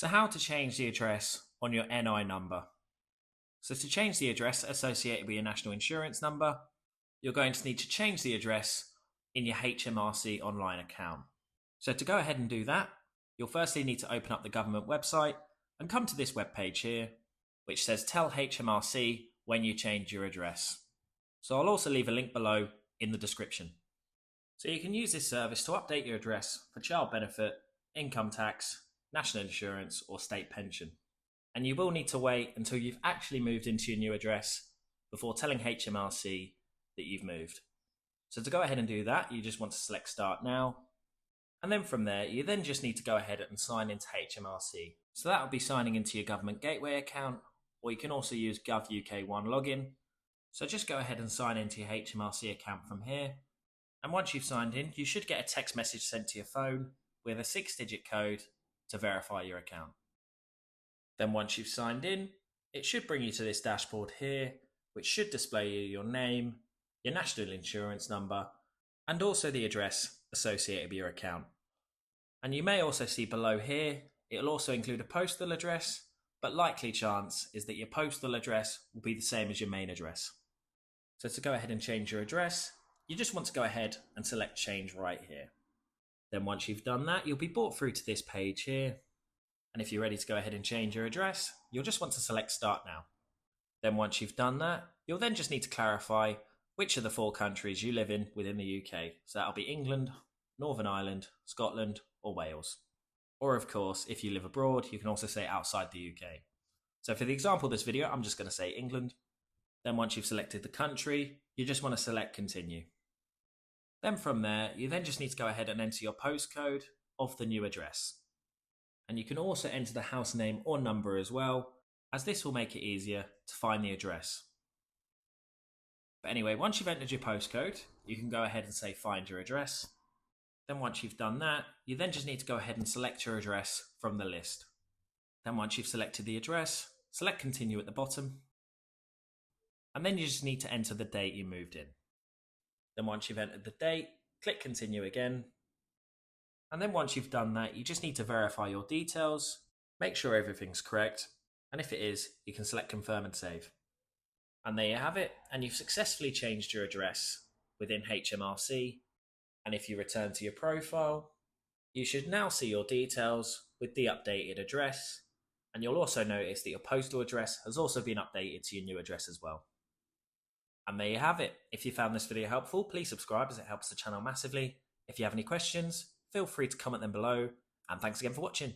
So how to change the address on your NI number. So to change the address associated with your national insurance number, you're going to need to change the address in your HMRC Online account. So to go ahead and do that, you'll firstly need to open up the government website and come to this web page here, which says Tell HMRC when you change your address. So I'll also leave a link below in the description. So you can use this service to update your address for child benefit, income tax, national insurance or state pension. And you will need to wait until you've actually moved into your new address before telling HMRC that you've moved. So to go ahead and do that, you just want to select Start Now. And then from there, you then just need to go ahead and sign into HMRC. So that will be signing into your government gateway account, or you can also use Gov UK One login. So just go ahead and sign into your HMRC account from here. And once you've signed in, you should get a text message sent to your phone with a 6-digit code to verify your account. Then once you've signed in, it should bring you to this dashboard here, which should display you your name, your national insurance number, and also the address associated with your account. And you may also see below here, it'll also include a postal address, but likely chance is that your postal address will be the same as your main address. So to go ahead and change your address, you just want to go ahead and select Change right here. Then once you've done that, you'll be brought through to this page here. And if you're ready to go ahead and change your address, you'll just want to select Start Now. Then once you've done that, you'll then just need to clarify which of the 4 countries you live in within the UK. So that'll be England, Northern Ireland, Scotland, or Wales. Or of course, if you live abroad, you can also say outside the UK. So for the example of this video, I'm just going to say England. Then once you've selected the country, you just want to select Continue. Then from there, you then just need to go ahead and enter your postcode of the new address. And you can also enter the house name or number as well, as this will make it easier to find the address. But anyway, once you've entered your postcode, you can go ahead and say Find Your Address. Then once you've done that, you then just need to go ahead and select your address from the list. Then once you've selected the address, select Continue at the bottom. And then you just need to enter the date you moved in. Then once you've entered the date, click Continue again. And then once you've done that, you just need to verify your details, make sure everything's correct, and if it is, you can select Confirm and Save. And there you have it, and you've successfully changed your address within HMRC. And if you return to your profile, you should now see your details with the updated address, and you'll also notice that your postal address has also been updated to your new address as well. And there you have it. If you found this video helpful, please subscribe as it helps the channel massively. If you have any questions, feel free to comment them below, and thanks again for watching.